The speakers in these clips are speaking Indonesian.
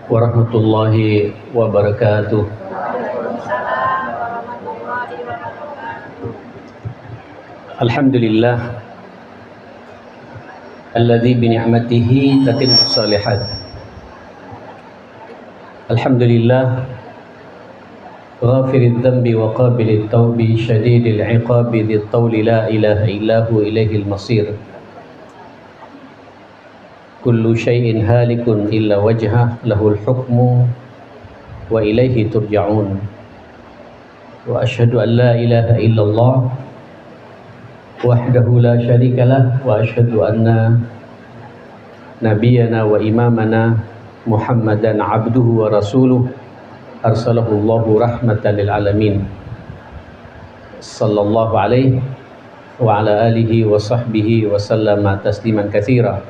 warahmatullahi wabarakatuh. Alhamdulillah alladzi bi ni'matihi tatimmu shalihat. Alhamdulillah ghafiriz dzambi wa qabilit taubi syadidil iqabi dzit tauli la ilaha illahu ilaihil masir. Kullu syai'in halikun illa wajhah lahul hukmu wa ilaihi turja'un. Wa asyhadu an la ilaha illallah wahdahu la syarikalah wa asyhadu anna nabiyyana wa imamana Muhammadan abduhu wa rasuluh arsalahu Allahu rahmatan lil alamin. Sallallahu alaihi wa ala alihi wa sahbihi wa sallama tasliman katsira.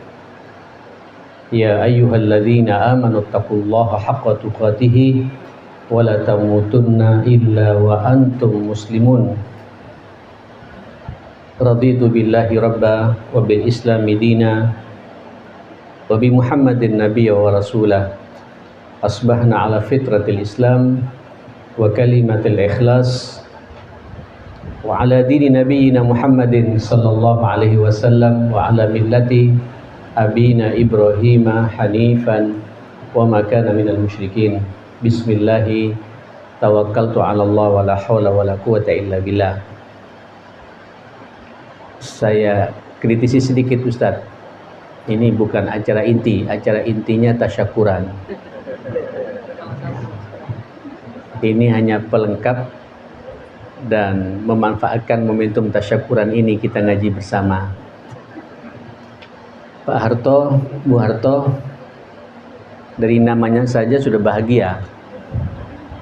Ya ayyuhalladzina amanu taqullaha haqqa tuqatih wa la tamutunna illa wa antum muslimun. Raditu billahi rabba wa bil islami dina wa bi Muhammadin nabiyya wa rasulah. Asbahna ala fitratil islam wa kalimatil ikhlas wa ala dini nabiyyina Muhammadin sallallahu alaihi wasallam wa ala millati abina Ibrahim hanifan wa ma kana minal musyrikin. Bismillahi tawakkaltu ala Allah wa la hawla wa la quwata illa billah. Saya kritisi sedikit Ustadz. Ini bukan acara inti, acara intinya tasyakuran. Ini hanya pelengkap dan memanfaatkan momentum tasyakuran ini kita ngaji bersama. Pak Harto, Bu Harto, dari namanya saja sudah bahagia.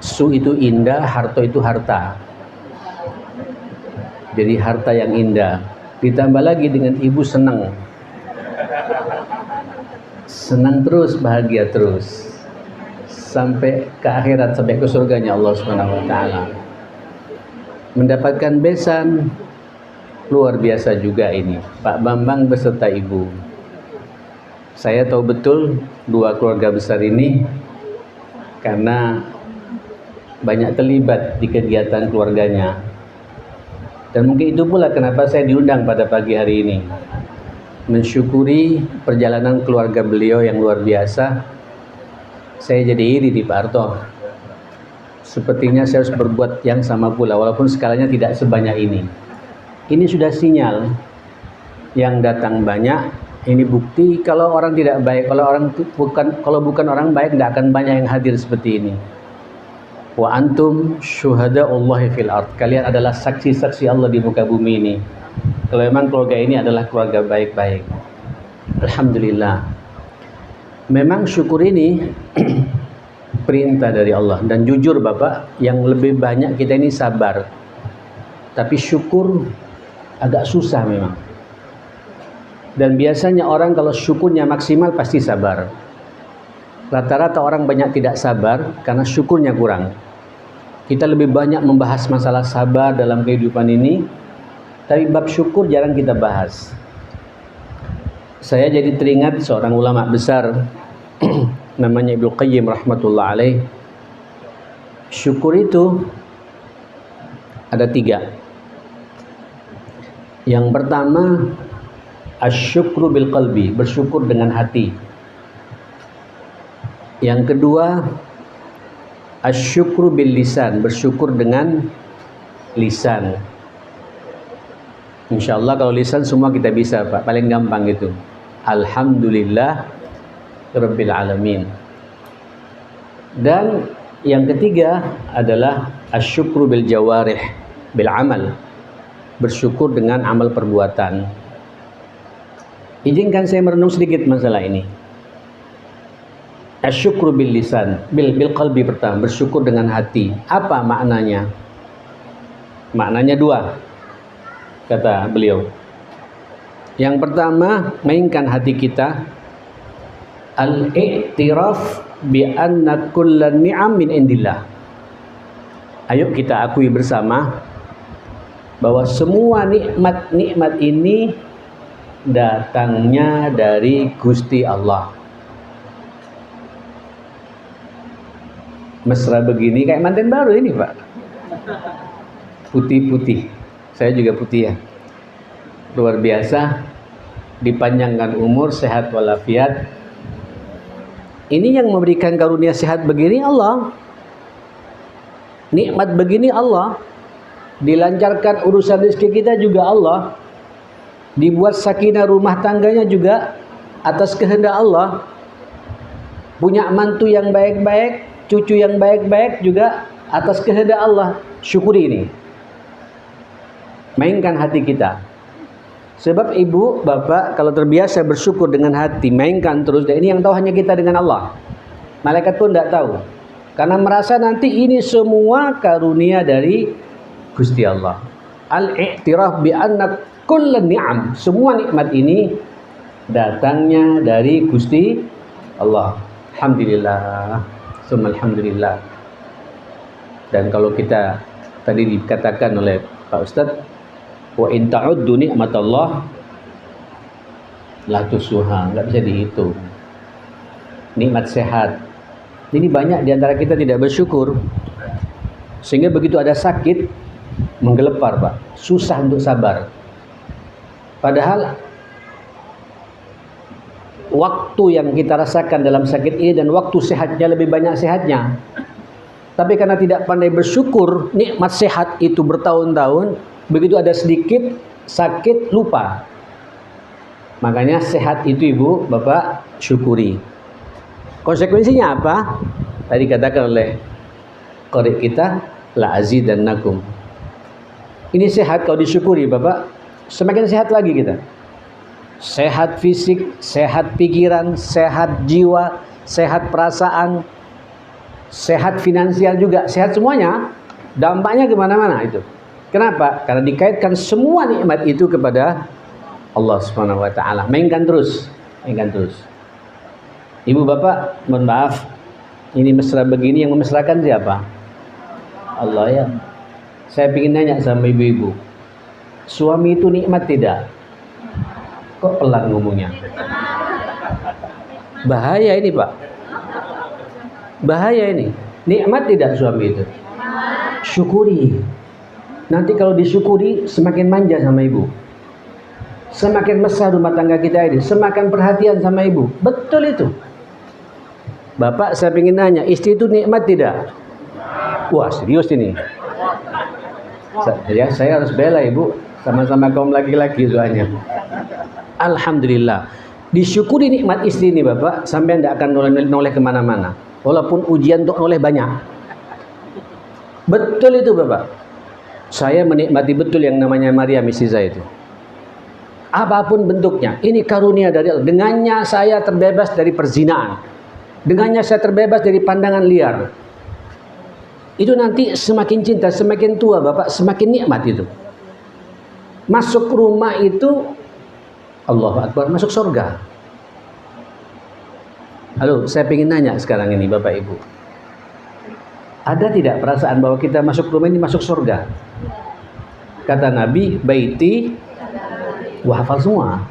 Su itu indah, Harto itu harta. Jadi harta yang indah. Ditambah lagi dengan ibu senang. Senang terus, bahagia terus. Sampai ke akhirat, sampai ke surganya Allah Subhanahu wa taala. Mendapatkan besan luar biasa juga ini. Pak Bambang beserta ibu. Saya tahu betul dua keluarga besar ini karena banyak terlibat di kegiatan keluarganya. Dan mungkin itu pula kenapa saya diundang pada pagi hari ini. Mensyukuri perjalanan keluarga beliau yang luar biasa. Saya jadi iri di Pak Harto. Sepertinya saya harus berbuat yang sama pula walaupun skalanya tidak sebanyak ini. Ini sudah sinyal yang datang banyak. Ini bukti kalau orang tidak baik, kalau bukan orang baik tidak akan banyak yang hadir seperti ini. Wa antum syuhada'ullahi fil ard. Kalian adalah saksi-saksi Allah di muka bumi ini. Kalau memang keluarga ini adalah keluarga baik-baik. Alhamdulillah. Memang syukur ini perintah dari Allah. Dan jujur Bapak, yang lebih banyak kita ini sabar. Tapi syukur agak susah memang. Dan biasanya orang kalau syukurnya maksimal pasti sabar. Rata-rata orang banyak tidak sabar karena syukurnya kurang. Kita lebih banyak membahas masalah sabar dalam kehidupan ini, tapi bab syukur jarang kita bahas. Saya jadi teringat seorang ulama besar namanya Ibnu Qayyim rahmatullah alaih. Syukur itu ada 3. Yang pertama, asyukru bil qalbi, bersyukur dengan hati. Yang kedua, asyukru bil lisan, bersyukur dengan lisan. Insyaallah kalau lisan semua kita bisa Pak, paling gampang itu. Alhamdulillah Rabbil alamin. Dan yang ketiga adalah asyukru bil jawarih, bil amal, bersyukur dengan amal perbuatan. Izinkan saya merenung sedikit masalah ini. Asyukru bil lisan, bil qalbi pertama, bersyukur dengan hati. Apa maknanya? Maknanya 2, kata beliau. Yang pertama, mainkan hati kita. Al-i'tiraf bi anna kullan ni'am min indillah. Ayo kita akui bersama bahwa semua nikmat-nikmat ini datangnya dari Gusti Allah. mesra begini kayak manten baru ini Pak. Putih-putih, saya juga putih ya. Luar biasa, dipanjangkan umur, sehat walafiat. Ini yang memberikan karunia sehat begini Allah. Nikmat begini Allah. Dilancarkan urusan rezeki kita juga Allah. Dibuat sakinah rumah tangganya juga atas kehendak Allah. Punya mantu yang baik-baik, cucu yang baik-baik juga atas kehendak Allah. Syukuri ini. Mainkan hati kita. Sebab ibu, bapak kalau terbiasa bersyukur dengan hati, mainkan terus. Dan ini yang tahu hanya kita dengan Allah. Malaikat pun tidak tahu. Karena merasa nanti ini semua karunia dari Gusti Allah. Al-i'tiraf bi anna kulla ni'am. Semua nikmat ini datangnya dari Gusti Allah. Alhamdulillah. Summa alhamdulillah. Dan kalau kita tadi dikatakan oleh Pak Ustadz, wa in ta'uddu nikmatallah la tusuha, enggak bisa dihitung. Nikmat sehat. Ini banyak di antara kita tidak bersyukur. Sehingga begitu ada sakit menggelepar, Pak. Susah untuk sabar. Padahal waktu yang kita rasakan dalam sakit ini dan waktu sehatnya lebih banyak sehatnya. Tapi karena tidak pandai bersyukur, nikmat sehat itu bertahun-tahun, begitu ada sedikit sakit lupa. Makanya sehat itu ibu, bapak syukuri. Konsekuensinya apa? Tadi katakan oleh qari kita, la azidannakum. Ini sehat kalau disyukuri bapak, semakin sehat lagi kita. Sehat fisik, sehat pikiran, sehat jiwa, sehat perasaan, sehat finansial juga, sehat semuanya. Dampaknya kemana-mana itu. Kenapa? Karena dikaitkan semua nikmat itu kepada Allah Subhanahu wa taala. Mainkan terus, mainkan terus. Ibu bapak, mohon maaf, ini mesra begini yang memesrakan siapa? Allah ya. Saya ingin nanya sama ibu-ibu, suami itu nikmat tidak? Kok pelan ngomongnya? Bahaya ini Pak. Bahaya ini. Nikmat tidak suami itu? Syukuri. Nanti kalau disyukuri semakin manja sama ibu. Semakin besar rumah tangga kita ini, semakin perhatian sama ibu. Betul itu. Bapak saya ingin nanya, istri itu nikmat tidak? Wah serius ini. Saya harus bela ibu. Sama-sama kaum laki-laki soalnya. Alhamdulillah. Disyukuri nikmat istri ini bapak, sampai tidak akan noleh kemana-mana. Walaupun ujian untuk noleh banyak. Betul itu bapak. Saya menikmati betul yang namanya Maria istri saya itu. Apapun bentuknya, ini karunia dari Allah. Dengannya saya terbebas dari perzinaan. Dengannya saya terbebas dari pandangan liar. Itu nanti semakin cinta, semakin tua bapak, semakin nikmat itu. Masuk rumah itu, Allahu Akbar, masuk surga. Halo, saya ingin nanya sekarang ini bapak ibu. Ada tidak perasaan bahwa kita masuk rumah ini masuk surga? Kata Nabi, baiti, wah hafal semua.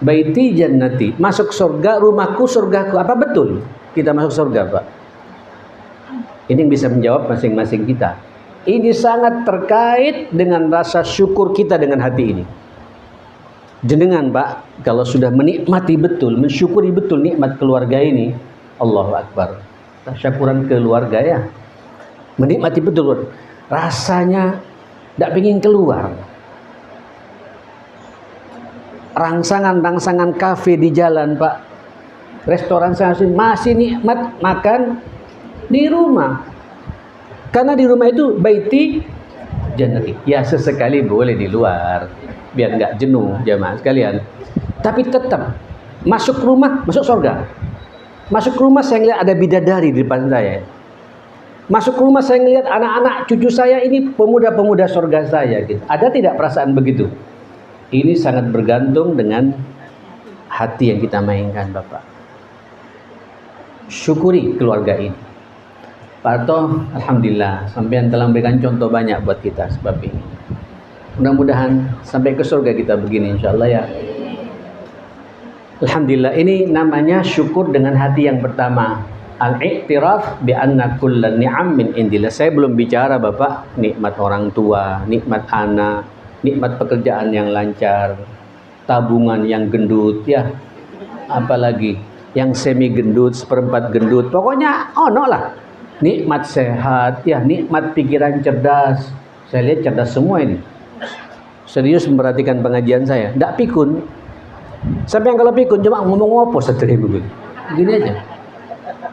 Baiti jannati, masuk surga, rumahku surgaku. Apa betul kita masuk surga Pak? Ini yang bisa menjawab masing-masing kita. Ini sangat terkait dengan rasa syukur kita dengan hati ini. Jenengan Pak, kalau sudah menikmati betul, mensyukuri betul nikmat keluarga ini, Allahu Akbar. Tasyakuran keluarga ya. Menikmati betul, rasanya tidak ingin keluar. Rangsangan-rangsangan kafe di jalan Pak, restoran saya masih nikmat makan di rumah. Karena di rumah itu baiti jannati. Ya sesekali boleh di luar, biar nggak jenuh jamaah sekalian. Tapi tetap masuk rumah, masuk surga. Masuk rumah saya lihat ada bidadari di depan saya. Masuk rumah saya lihat anak-anak cucu saya ini pemuda-pemuda surga saya. Gitu. Ada tidak perasaan begitu? Ini sangat bergantung dengan hati yang kita mainkan Bapak. Syukuri keluarga ini. Pak Arto, alhamdulillah, sampean telah memberikan contoh banyak buat kita sebab ini. Mudah-mudahan sampai ke surga kita begini insyaallah ya. Alhamdulillah, ini namanya syukur dengan hati yang pertama. Al-i'tiraf bi anna kullan ni'am min indillah. Saya belum bicara Bapak nikmat orang tua, nikmat anak, nikmat pekerjaan yang lancar, tabungan yang gendut ya. Apalagi yang semi gendut, seperempat gendut. Pokoknya ono lah. Nikmat sehat, ya, nikmat pikiran cerdas. Saya lihat cerdas semua ini. Serius memperhatikan pengajian saya, ndak pikun. Sampai yang kalau pikun cuma ngomong apa setelah begini. Gini aja.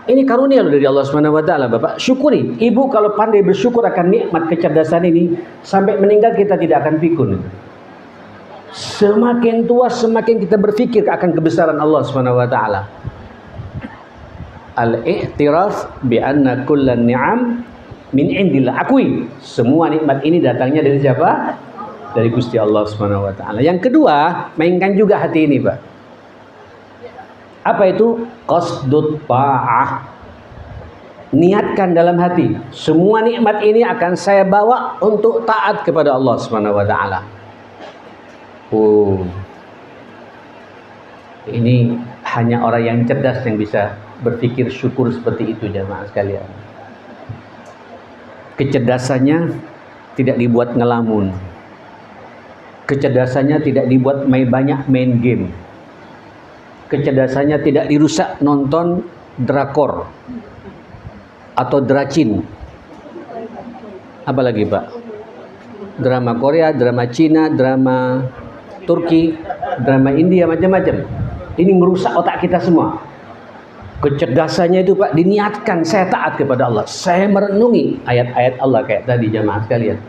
Ini karunia loh dari Allah Subhanahu wa taala, Bapak. Syukuri. Ibu kalau pandai bersyukur akan nikmat kecerdasan ini, sampai meninggal kita tidak akan pikun. Semakin tua semakin kita berpikir akan kebesaran Allah Subhanahu wa taala. Al-i'tiraf bi anna kullan ni'am min indillah. Akui semua nikmat ini datangnya dari siapa? Dari Gusti Allah Subhanahu wa taala. Yang kedua, mainkan juga hati ini, Pak. Apa itu? Qasdut ta'ah. Niatkan dalam hati, semua nikmat ini akan saya bawa untuk taat kepada Allah Subhanahu wa taala. Ini hanya orang yang cerdas yang bisa berpikir syukur seperti itu, jamaah sekalian. Kecerdasannya tidak dibuat ngelamun. Kecerdasannya tidak dibuat banyak main game. Kecerdasannya tidak dirusak nonton drakor atau dracin. Apalagi Pak? Drama Korea, drama Cina, drama Turki, drama India, macam-macam. Ini merusak otak kita semua. Kecerdasannya itu Pak diniatkan, saya taat kepada Allah. Saya merenungi ayat-ayat Allah kayak tadi, jamaah sekalian.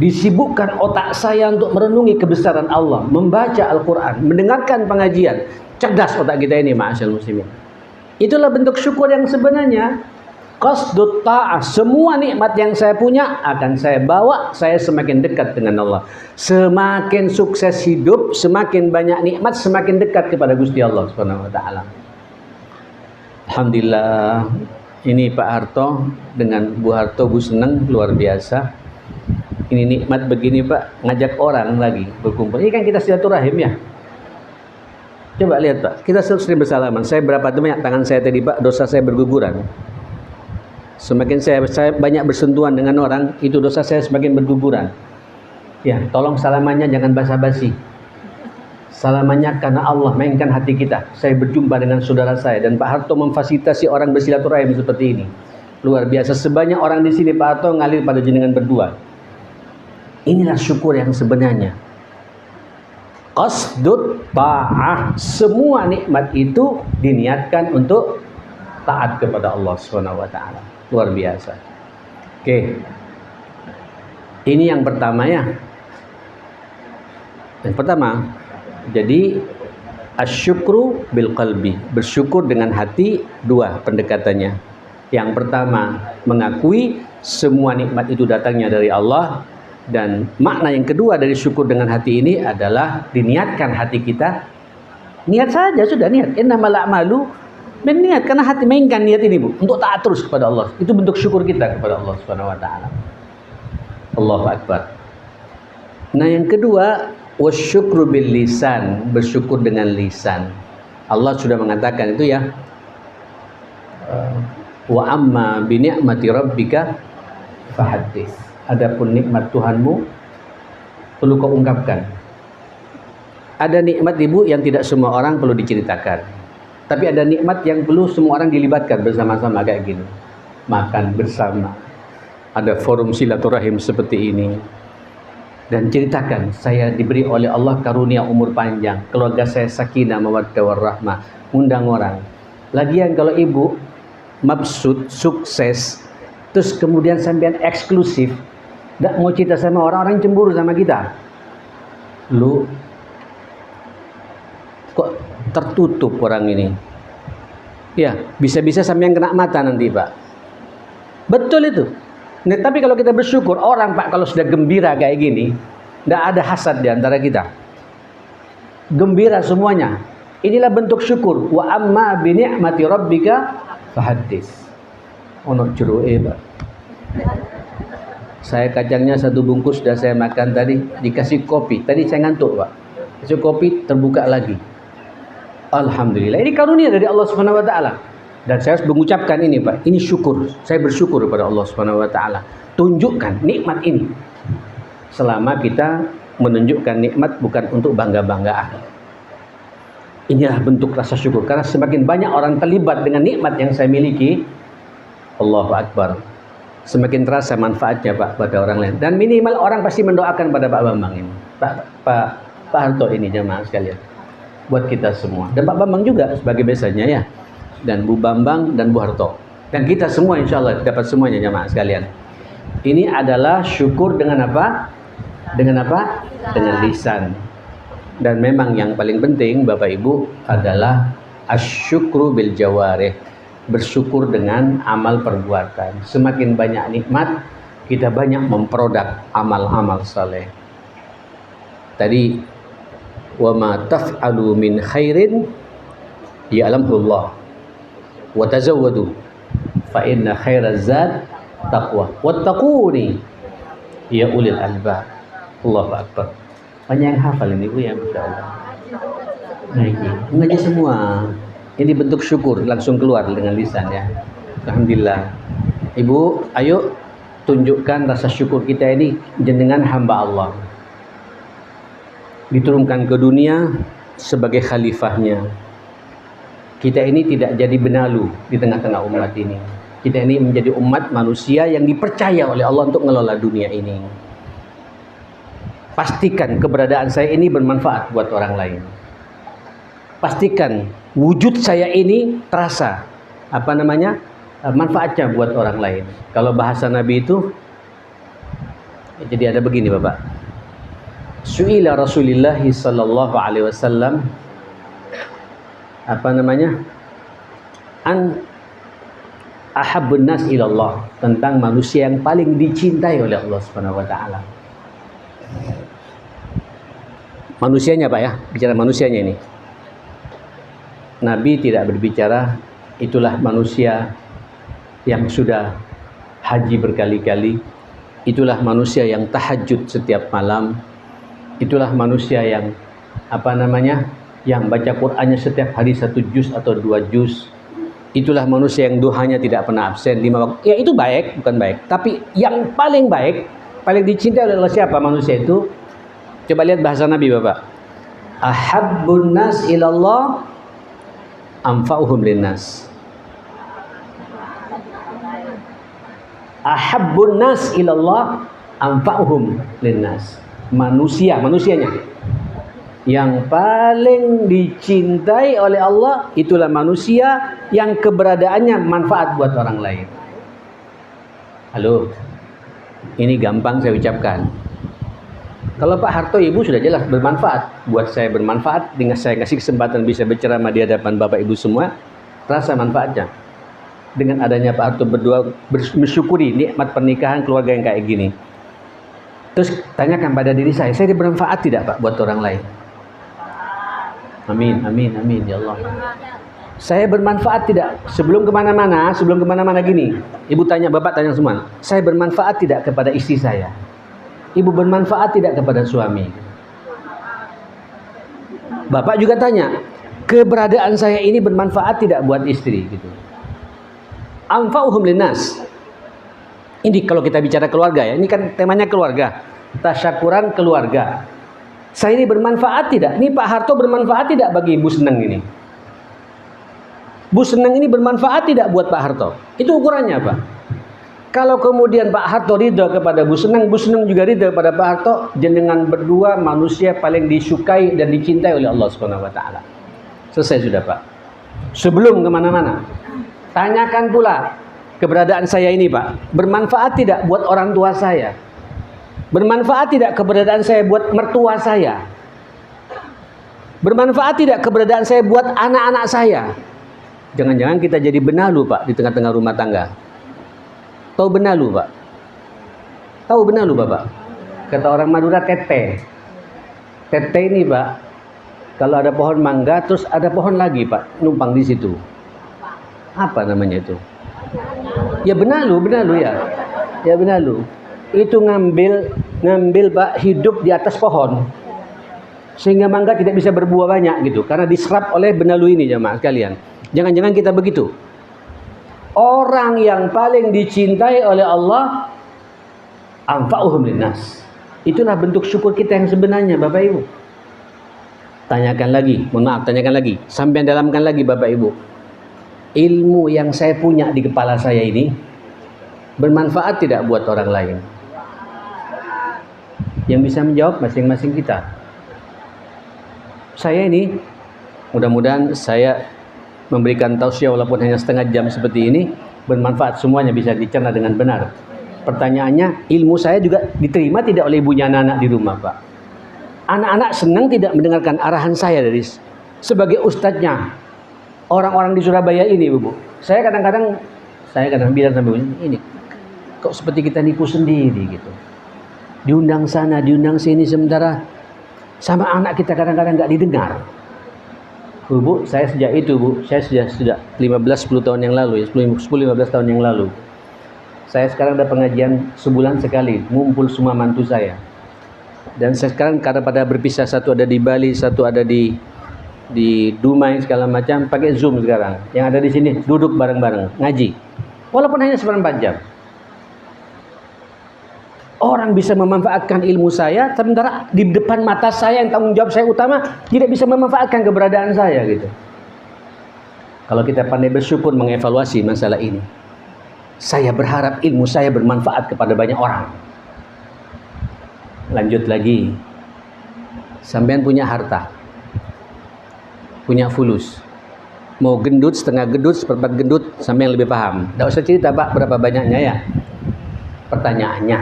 Disibukkan otak saya untuk merenungi kebesaran Allah, membaca Al-Quran, mendengarkan pengajian. Cerdas otak kita ini, ma'asyal muslimin. Itulah bentuk syukur yang sebenarnya. Qasdut ta'ah, semua nikmat yang saya punya akan saya bawa, saya semakin dekat dengan Allah. Semakin sukses hidup, semakin banyak nikmat, semakin dekat kepada Gusti Allah Subhanahu wa taala. Alhamdulillah. Ini Pak Harto dengan Bu Harto, Bu Seneng, luar biasa. Ini nikmat begini Pak, ngajak orang lagi berkumpul. Ini kan kita silaturahim ya. Coba lihat Pak, kita sering bersalaman. Saya berapa banyak tangan saya tadi Pak, dosa saya berguguran. Semakin saya banyak bersentuhan dengan orang, itu dosa saya semakin berguguran. Ya, tolong salamannya jangan basa-basi. Salamannya karena Allah, mainkan hati kita. Saya berjumpa dengan saudara saya dan Pak Harto memfasilitasi orang bersilaturahim seperti ini. Luar biasa, sebanyak orang di sini Pak Harto ngalir pada jenengan berdua. Inilah syukur yang sebenarnya. Qasdut ta'ah, semua nikmat itu diniatkan untuk taat kepada Allah Subhanahu wa taala. Luar biasa. Oke. Ini yang pertama ya. Yang pertama, jadi asyukru bil qalbi, bersyukur dengan hati, dua pendekatannya. Yang pertama, mengakui semua nikmat itu datangnya dari Allah. Dan makna yang kedua dari syukur dengan hati ini adalah diniatkan hati kita. Niat saja sudah niat. Innamal a'malu berniat, karena hati mainkan niat ini Bu untuk taat terus kepada Allah. Itu bentuk syukur kita kepada Allah Subhanahu wa taala. Allahu akbar. Nah, yang kedua, wasyukru bil lisan, bersyukur dengan lisan. Allah sudah mengatakan itu ya. Wa amma bi ni'mati rabbika fahaddits. Adapun nikmat Tuhanmu perlu kau ungkapkan. Ada nikmat Ibu yang tidak semua orang perlu diceritakan. Tapi ada nikmat yang perlu semua orang dilibatkan bersama-sama kayak gini. Makan bersama. Ada forum silaturahim seperti ini. Dan ceritakan, saya diberi oleh Allah karunia umur panjang. Keluarga saya sakinah mawaddah warahmah. Undang orang. Lagian kalau Ibu mabsud, sukses, terus kemudian sampean eksklusif, tidak mau cerita sama orang cemburu sama kita. Lu kok tertutup orang ini? Ya, bisa-bisa sampean kena mata nanti Pak. Betul itu. Nah, tapi kalau kita bersyukur, orang Pak kalau sudah gembira kayak gini, tidak ada hasad di antara kita. Gembira semuanya. Inilah bentuk syukur. Wa amma bi ni'mati rabbika fahaddits. Ono jeruke Pak. Saya kacangnya satu bungkus sudah saya makan tadi, dikasih kopi. Tadi saya ngantuk Pak. Kasih kopi terbuka lagi. Alhamdulillah. Ini karunia dari Allah Subhanahu wa taala. Dan saya harus mengucapkan ini Pak, ini syukur. Saya bersyukur kepada Allah Subhanahu wa taala. Tunjukkan nikmat ini. Selama kita menunjukkan nikmat bukan untuk bangga-banggaan. Inilah bentuk rasa syukur. Karena semakin banyak orang terlibat dengan nikmat yang saya miliki, Allahu Akbar, semakin terasa manfaatnya Pak pada orang lain. Dan minimal orang pasti mendoakan pada Pak Bambang ini, Pak Harto ini, jamaah sekalian, buat kita semua. Dan Pak Bambang juga sebagai biasanya ya, dan Bu Bambang dan Bu Harto, dan kita semua insya Allah dapat semuanya, jamaah sekalian. Ini adalah syukur dengan apa? Dengan apa? Dengan lisan. Dan memang yang paling penting Bapak Ibu adalah asyukru bil jawarih, bersyukur dengan amal perbuatan. Semakin banyak nikmat, kita banyak memproduk amal-amal saleh. Tadi wa ma taf'alu min khairin ya'lamullah wa tazawwadu fa inna khairaz zad taqwa wattaquni ya ulil albab. Allahu akbar. Banyak yang hafal ini Bu ya, masyaallah. Nah, ini mengaji semua. Ini bentuk syukur langsung keluar dengan lisan ya. Alhamdulillah. Ibu, ayo tunjukkan rasa syukur kita ini jenengan hamba Allah. Diturunkan ke dunia sebagai khalifahnya. Kita ini tidak jadi benalu di tengah-tengah umat ini. Kita ini menjadi umat manusia yang dipercaya oleh Allah untuk mengelola dunia ini. Pastikan keberadaan saya ini bermanfaat buat orang lain. Pastikan wujud saya ini terasa manfaatnya buat orang lain. Kalau bahasa Nabi itu jadi ada begini Bapak. Su'ila Rasulullah sallallahu alaihi wasallam an ahabbun nas ilallah, tentang manusia yang paling dicintai oleh Allah Subhanahu wa taala. Manusianya Pak ya, bicara manusianya ini. Nabi tidak berbicara itulah manusia yang sudah haji berkali-kali, itulah manusia yang tahajud setiap malam, itulah manusia yang yang baca Qur'annya setiap hari 1 juz atau 2 juz, itulah manusia yang duhanya tidak pernah absen 5 waktu. Ya itu baik, bukan baik. Tapi yang paling baik, paling dicintai oleh Allah siapa manusia itu? Coba lihat bahasa Nabi Bapak. Ahabbun nas ilallah anfa'uhum linnas. Ahabbun nas ilallah anfa'uhum linnas. Manusianya yang paling dicintai oleh Allah itulah manusia yang keberadaannya manfaat buat orang lain. Halo, ini gampang saya ucapkan. Kalau Pak Harto Ibu sudah jelas bermanfaat. Buat saya bermanfaat, dengan saya kasih kesempatan bisa berceramah di hadapan Bapak Ibu semua, terasa manfaatnya. Dengan adanya Pak Harto berdua bersyukuri nikmat pernikahan keluarga yang kayak gini. Terus tanyakan pada diri saya bermanfaat tidak Pak buat orang lain? Amin, amin, amin ya Allah. Saya bermanfaat tidak? Sebelum kemana-mana gini, Ibu tanya, Bapak tanya semua, saya bermanfaat tidak kepada istri saya? Ibu bermanfaat tidak kepada suami? Bapak juga tanya, keberadaan saya ini bermanfaat tidak buat istri gitu. Anfa'uhum linnas. Ini kalau kita bicara keluarga ya, ini kan temanya keluarga. Tasyakuran keluarga. Saya ini bermanfaat tidak? Ini Pak Harto bermanfaat tidak bagi Bu Seneng ini? Bu Seneng ini bermanfaat tidak buat Pak Harto? Itu ukurannya Pak. Kalau kemudian Pak Harto ridha kepada Bu Seneng juga ridha kepada Pak Harto, jenengan berdua manusia paling disukai dan dicintai oleh Allah Subhanahu wa taala. Selesai sudah Pak. Sebelum kemana-mana, tanyakan pula keberadaan saya ini Pak, bermanfaat tidak buat orang tua saya? Bermanfaat tidak keberadaan saya buat mertua saya? Bermanfaat tidak keberadaan saya buat anak-anak saya? Jangan-jangan kita jadi benalu Pak di tengah-tengah rumah tangga. Tahu benalu Pak? Tahu benalu Bapak? Kata orang Madura tete. Tete ini Pak, kalau ada pohon mangga terus ada pohon lagi Pak numpang di situ. Apa namanya itu? Ya benalu ya. Ya benalu. Itu ngambil Pak hidup di atas pohon. Sehingga mangga tidak bisa berbuah banyak gitu karena diserap oleh benalu ini jemaah sekalian. Jangan-jangan kita begitu. orang yang paling dicintai oleh Allah anfa'uhum linnas. Itulah bentuk syukur kita yang sebenarnya, Bapak Ibu. Tanyakan lagi, mohon maaf, tanyakan lagi, sampai dalamkan lagi Bapak Ibu. Ilmu yang saya punya di kepala saya ini bermanfaat tidak buat orang lain? Yang bisa menjawab masing-masing kita. Saya ini, mudah-mudahan saya memberikan tausiah walaupun hanya setengah jam seperti ini, bermanfaat, semuanya bisa dicerna dengan benar. Pertanyaannya, ilmu saya juga diterima tidak oleh ibunya anak-anak di rumah, Pak? Anak-anak senang tidak mendengarkan arahan saya dari sebagai ustadznya orang-orang di Surabaya ini, Bu. Saya kadang-kadang bilang sama ibu, ini kok seperti kita nipu sendiri gitu. Diundang sana, diundang sini, sementara sama anak kita kadang-kadang nggak didengar. Bu, saya sejak itu, Bu, saya sudah 15-10 tahun yang lalu, ya, 10-15 tahun yang lalu. Saya sekarang ada pengajian sebulan sekali, ngumpul semua mantu saya. Dan saya sekarang karena pada berpisah, satu ada di Bali, satu ada di Dumai segala macam, pakai Zoom sekarang. Yang ada di sini duduk bareng-bareng ngaji. Walaupun hanya 4 jam. Orang bisa memanfaatkan ilmu saya, sementara di depan mata saya yang tanggung jawab saya utama tidak bisa memanfaatkan keberadaan saya gitu. Kalau kita pandai bersyukur mengevaluasi masalah ini, saya berharap ilmu saya bermanfaat kepada banyak orang. Lanjut lagi, sampean punya harta, punya fulus, mau gendut, setengah gendut, seperempat gendut, sampean lebih paham. Tidak usah cerita Pak berapa banyaknya ya. Pertanyaannya,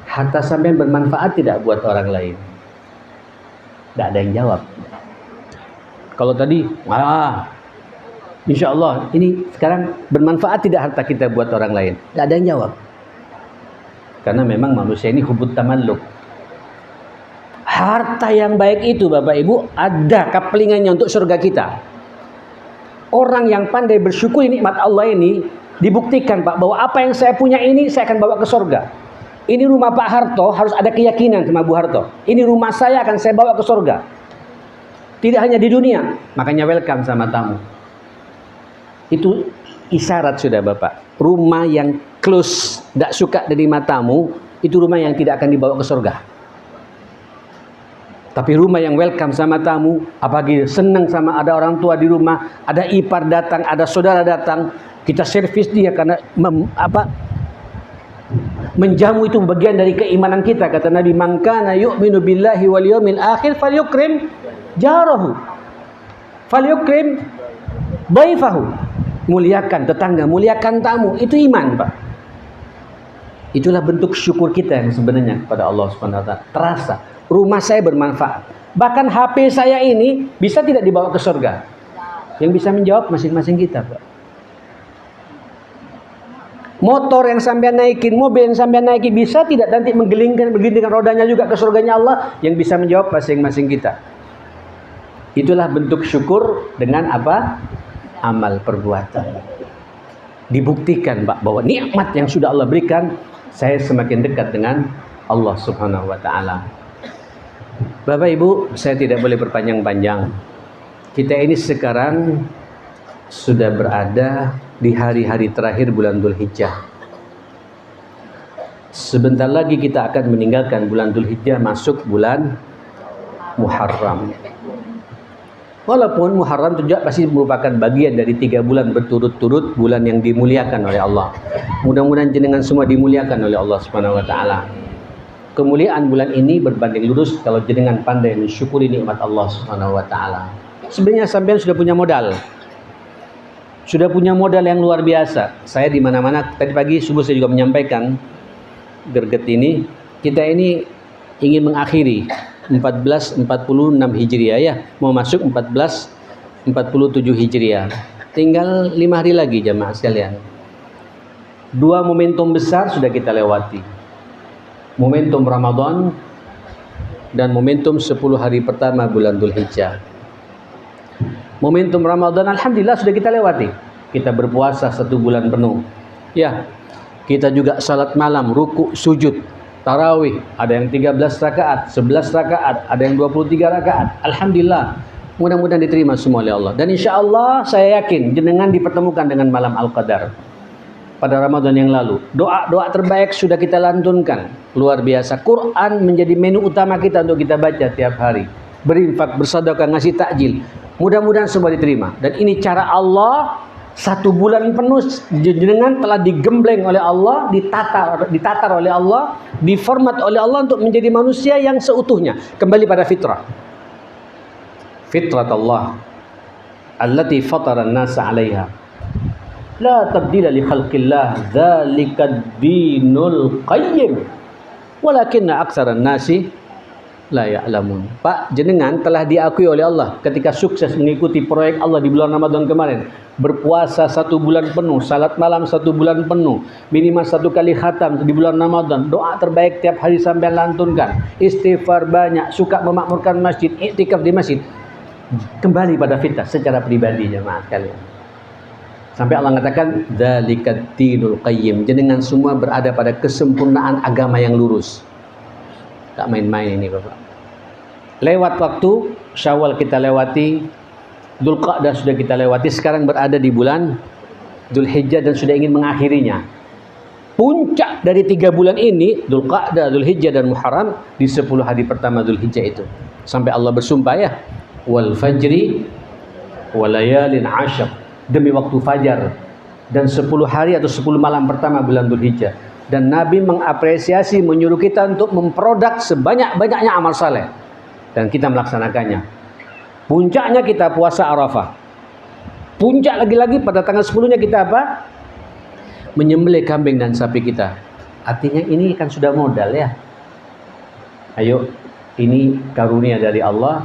harta sampean bermanfaat tidak buat orang lain? Tidak ada yang jawab. Kalau tadi, insya Allah ini sekarang bermanfaat tidak harta kita buat orang lain? Tidak ada yang jawab. Karena memang manusia ini hubut tamalluk. Harta yang baik itu Bapak Ibu ada kaplingannya untuk surga kita. Orang yang pandai bersyukur nikmat Allah ini dibuktikan Pak bahwa apa yang saya punya ini saya akan bawa ke surga. Ini rumah Pak Harto, harus ada keyakinan sama Bu Harto. Ini rumah saya akan saya bawa ke surga. Tidak hanya di dunia, makanya welcome sama tamu. Itu isyarat sudah Bapak. Rumah yang close, tidak suka menerima tamu, itu rumah yang tidak akan dibawa ke surga. Tapi rumah yang welcome sama tamu, apalagi senang sama ada orang tua di rumah, ada ipar datang, ada saudara datang, kita servis dia karena menjamu itu bagian dari keimanan kita. Kata Nabi, man kana yu'minu billahi wal yawmil akhir falyukrim jarahu, falyukrim dhaifahu. Muliakan tetangga, muliakan tamu, itu iman Pak. Itulah bentuk syukur kita yang sebenarnya kepada Allah Subhanahu wa taala. Terasa rumah saya bermanfaat. Bahkan HP saya ini bisa tidak dibawa ke surga? Yang bisa menjawab masing-masing kita Pak. Motor yang sampean naikin, mobil yang sampean naikin bisa tidak nanti menggelindingkan rodanya juga ke surganya Allah? Yang bisa menjawab masing-masing kita. Itulah bentuk syukur dengan apa? Amal perbuatan. Dibuktikan Pak bahwa nikmat yang sudah Allah berikan, saya semakin dekat dengan Allah Subhanahu wa taala. Bapak Ibu, saya tidak boleh berpanjang-panjang. Kita ini sekarang sudah berada di hari-hari terakhir bulan Dzulhijjah. Sebentar lagi kita akan meninggalkan bulan Dzulhijjah, masuk bulan Muharram. Walaupun Muharram juga pasti merupakan bagian dari 3 bulan berturut-turut, bulan yang dimuliakan oleh Allah. Mudah-mudahan jenengan semua dimuliakan oleh Allah Subhanahu wa taala. Kemuliaan bulan ini berbanding lurus kalau jenengan pandai mensyukuri nikmat Allah Subhanahu wa taala. Sebenarnya sampean sudah punya modal. Sudah punya modal yang luar biasa. Saya di mana-mana, tadi pagi subuh saya juga menyampaikan gerget ini, kita ini ingin mengakhiri 1446 Hijriah ya, mau masuk 1447 Hijriah. Tinggal 5 hari lagi jamaah sekalian. 2 momentum besar sudah kita lewati. Momentum Ramadan dan momentum 10 hari pertama bulan Dzulhijjah. Momentum Ramadan alhamdulillah sudah kita lewati. Kita berpuasa 1 bulan penuh. Ya, kita juga salat malam, ruku, sujud, tarawih, ada yang 13 rakaat, 11 rakaat, ada yang 23 rakaat. Alhamdulillah, Mudah-mudahan diterima semua oleh Allah. Dan insya Allah saya yakin jenengan dipertemukan dengan malam Al-Qadar pada Ramadan yang lalu. Doa-doa terbaik sudah kita lantunkan. Luar biasa. Quran menjadi menu utama kita untuk kita baca tiap hari. Berinfak, bersedekah, ngasih takjil. Mudah-mudahan semua diterima. Dan ini cara Allah. 1 bulan penuh jenengan telah digembleng oleh Allah, ditatar oleh Allah, diformat oleh Allah untuk menjadi manusia yang seutuhnya, kembali pada fitrah. Fitrat Allah allati fatara an-nasa 'alaiha. La tabdila li khalqillah, dzalika ad-dinul qayyim. Walakinna aktsaran nasi la ya'lamun. Pak, jenengan telah diakui oleh Allah ketika sukses mengikuti proyek Allah di bulan Ramadan kemarin. Berpuasa 1 bulan penuh, salat malam 1 bulan penuh, minimal 1 kali khatam di bulan Ramadan, doa terbaik tiap hari sampai lantunkan, istighfar banyak, suka memakmurkan masjid, iktikaf di masjid. Kembali pada fitrah secara pribadi jemaah sekalian. Sampai Allah mengatakan dzalikat dinul qayyim. Jenengan semua berada pada kesempurnaan agama yang lurus. Tak main-main ini Bapak. Lewat waktu Syawal kita lewati, Dzulqa'dah sudah kita lewati, sekarang berada di bulan Dzulhijjah dan sudah ingin mengakhirinya. Puncak dari 3 bulan ini, Dzulqa'dah, Dzulhijjah dan Muharram, di 10 hari pertama Dzulhijjah itu. Sampai Allah bersumpah ya, wal fajri walayalin ashr, demi waktu fajar dan 10 hari atau 10 malam pertama bulan Dzulhijjah. Dan Nabi mengapresiasi, menyuruh kita untuk memproduk sebanyak-banyaknya amal saleh. Dan kita melaksanakannya. Puncaknya kita puasa Arafah. Puncak lagi-lagi pada tanggal 10-nya kita apa? Menyembelih kambing dan sapi kita. Artinya ini kan sudah modal ya. Ayo, ini karunia dari Allah.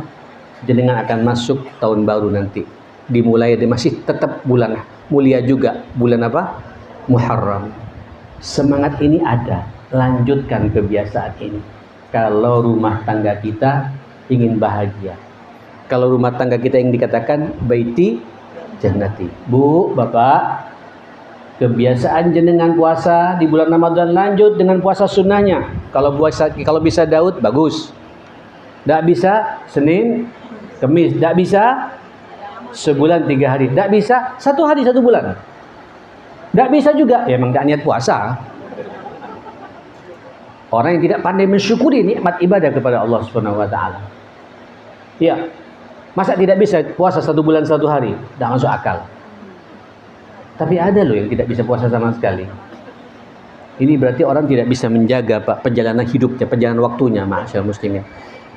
Jenengan akan masuk tahun baru nanti. Dimulai masih tetap bulan mulia juga. Bulan apa? Muharram. Semangat ini ada, lanjutkan kebiasaan ini. Kalau rumah tangga kita ingin bahagia, kalau rumah tangga kita yang dikatakan baiti jannati. Bu, Bapak, kebiasaan jenengan puasa di bulan Ramadan lanjut dengan puasa sunnahnya. Kalau bisa Daud bagus. Tidak bisa Senin, Kamis. Tidak bisa sebulan 3 hari. Tidak bisa 1 hari 1 bulan. Tidak bisa juga, ya memang tidak niat puasa. Orang yang tidak pandai mensyukuri nikmat ibadah kepada Allah Subhanahu wa taala. Ya. Masa tidak bisa puasa 1 bulan 1 hari? Tidak masuk akal. Tapi ada loh yang tidak bisa puasa sama sekali. Ini berarti orang tidak bisa menjaga Pak perjalanan hidupnya, perjalanan waktunya, ma'asyiral muslimin.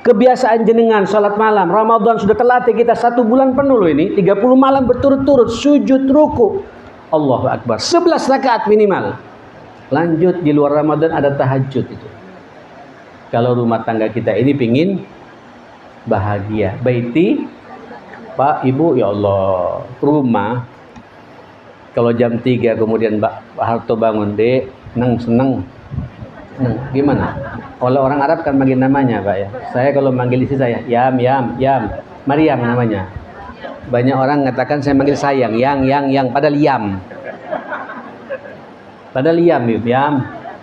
Kebiasaan jenengan salat malam, Ramadan sudah terlatih kita 1 bulan penuh loh ini, 30 malam berturut-turut sujud ruku. Allahu Akbar. 11 rakaat minimal. Lanjut di luar Ramadan ada tahajud itu. Kalau rumah tangga kita ini pingin bahagia, baiti, Pak, Ibu, ya Allah, rumah kalau jam 3 kemudian Pak Harto bangun, Dek, seneng. Gimana? Kalau orang Arab kan manggil namanya, Pak ya. Saya kalau manggil istri saya, Yam, Maryam namanya. Banyak orang mengatakan saya manggil sayang, yang, padahal Yam. Padahal Yam.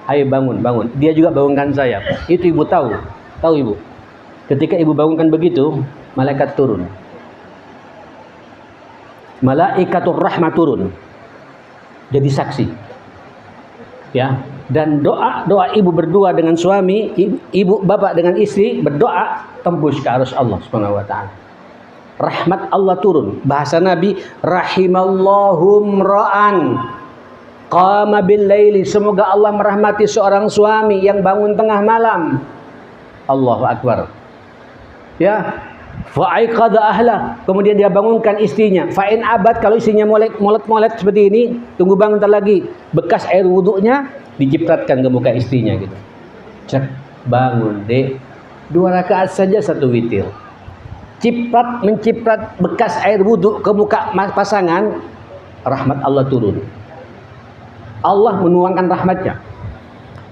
Ayo bangun. Dia juga bangunkan saya. Itu Ibu tahu Ibu. Ketika Ibu bangunkan begitu, malaikat turun. Malaikatur rahmat turun. Jadi saksi. Ya, dan doa Ibu berdua dengan suami, Ibu bapak dengan istri berdoa tembus ke arus Allah Subhanahu wa taala. Rahmat Allah turun. Bahasa Nabi, rahimallahum ra'an qama bil laili. Semoga Allah merahmati seorang suami yang bangun tengah malam. Allahu Akbar. Ya, fa'aiqadha ahla. Kemudian dia bangunkan istrinya. Fa'in abad, kalau istrinya molet seperti ini, tunggu bangun ntar lagi. Bekas air wuduknya dicipratkan ke muka istrinya gitu. Cek, bangun Dek. 2 rakaat saja 1 witir. Menciprat bekas air wudhu ke muka pasangan, rahmat Allah turun. Allah menuangkan rahmatnya.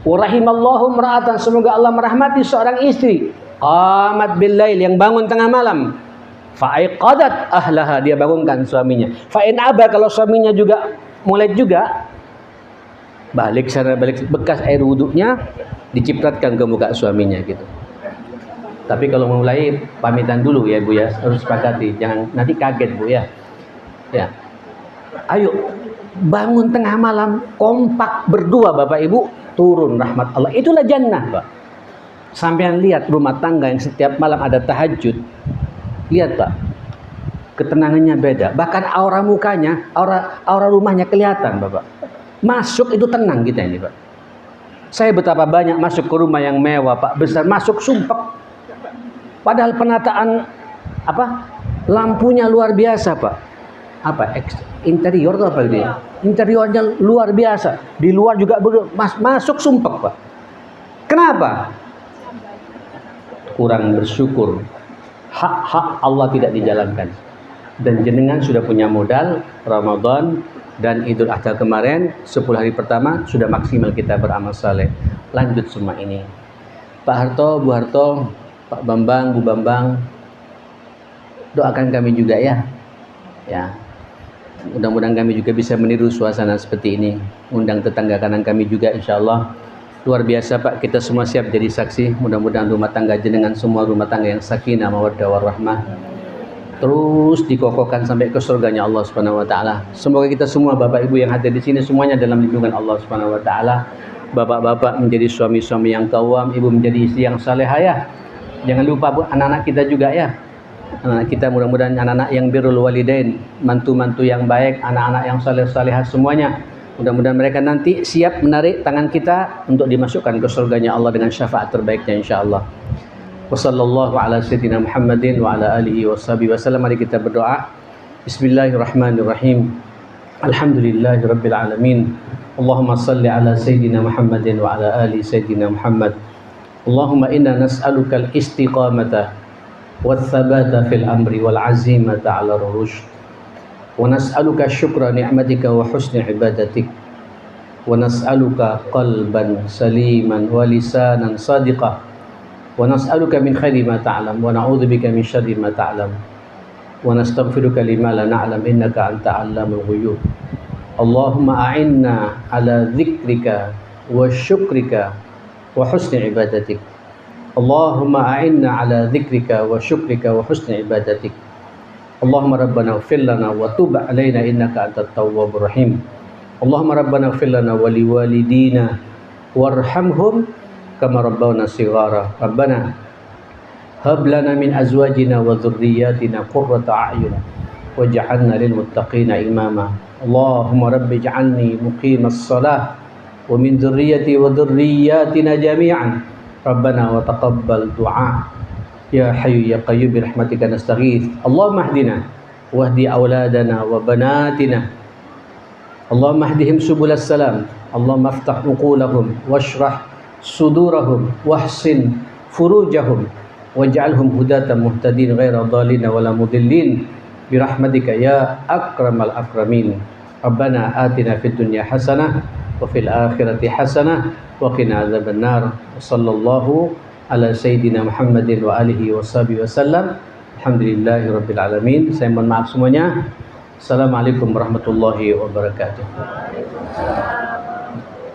Wa rahimallahu imra'atan, semoga Allah merahmati seorang istri qamat bil lail, yang bangun tengah malam. Fa'aiqadat ahlaha, dia bangunkan suaminya. Fa'in aba, kalau suaminya juga mulai juga, balik bekas air wudhunya dicipratkan ke muka suaminya gitu. Tapi kalau mulai pamitan dulu ya Bu ya, harus sepakati, jangan nanti kaget Bu ya. Ya. Ayo bangun tengah malam kompak berdua Bapak Ibu, turun rahmat Allah. Itulah jannah, Pak. Sampean lihat rumah tangga yang setiap malam ada tahajud. Lihat, Pak. Ketenangannya beda. Bahkan aura mukanya, aura rumahnya kelihatan, Bapak. Masuk itu tenang kita ini, Pak. Saya betapa banyak masuk ke rumah yang mewah, Pak, besar, masuk sumpek. Padahal penataan lampunya luar biasa, Pak. Interior atau apa dia? Interiornya luar biasa. Di luar juga masuk sumpek, Pak. Kenapa? Kurang bersyukur. Hak-hak Allah tidak dijalankan. Dan jenengan sudah punya modal Ramadan dan Idul Adha kemarin 10 hari pertama sudah maksimal kita beramal saleh. Lanjut semua ini. Pak Harto, Bu Harto, Pak Bambang, Bu Bambang, doakan kami juga ya. Ya. Mudah-mudahan kami juga bisa meniru suasana seperti ini. Undang tetangga kanan kami juga insya Allah. Luar biasa Pak, kita semua siap jadi saksi. Mudah-mudahan rumah tangga jenengan semua rumah tangga yang sakinah mawaddah warahmah terus dikokohkan sampai ke surganya Allah Subhanahu wa taala. Semoga kita semua Bapak Ibu yang hadir di sini semuanya dalam lindungan Allah Subhanahu wa taala. Bapak-bapak menjadi suami-suami yang kawam, ibu menjadi istri yang salehah ya. Jangan lupa Bu, anak-anak kita juga ya. Anak kita mudah-mudahan anak-anak yang birrul walidain, mantu-mantu yang baik, anak-anak yang saleh-salehah semuanya. Mudah-mudahan mereka nanti siap menarik tangan kita untuk dimasukkan ke surganya Allah dengan syafaat terbaiknya insyaallah. Wassallallahu ala sayyidina Muhammadin wa ala alihi washabihi wasallam. Mari kita berdoa. Bismillahirrahmanirrahim. Alhamdulillahirabbil alamin. Allahumma salli ala sayyidina Muhammadin wa ala ali sayyidina Muhammad. Allahumma inna nas'aluka al-istiqamata والثبات في الأمر والعزيمة على الرشد ونسألك شكر نعمتك وحسن عبادتك ونسألك قلبا سليما ولسانا صادقا ونسألك من خير ما تعلم ونعوذ بك من شر ما تعلم ونستغفرك لما لا نعلم إنك أنت علام الغيوب اللهم أعنا على ذكرك وشكرك وحسن عبادتك اللهم أعنا على ذكرك وشكرك وحسن عبادتك اللهم ربنا اغفر لنا وتب علينا إنك أنت التواب الرحيم اللهم ربنا اغفر لنا ولوالدينا وارحمهم كما ربونا صغارا ربنا هب لنا من أزواجنا وذرياتنا قرة أعين واجعلنا للمتقين إماما اللهم رب اجعلني مقيم الصلاة ومن ذريتي وذرياتنا جميعا ربنا وتقبل دعاء يا حي يا قيوم برحمتك نستغيث اللهم اهدنا واهد أولادنا وبناتنا اللهم اهدهم سبل السلام اللهم افتح عقولهم واشرح صدورهم واحسن فروجهم واجعلهم هداة مهتدين غير ضالين ولا مضلين برحمتك يا أكرم الأكرمين ربنا آتنا في الدنيا حسنة وفي الآخرة حسنة وقنا عذاب النار وصلى الله على سيدنا محمد وآله وصحبه وسلم alhamdulillahi rabbil alamin. Saya mohon maaf semuanya. Assalamualaikum warahmatullahi wabarakatuh.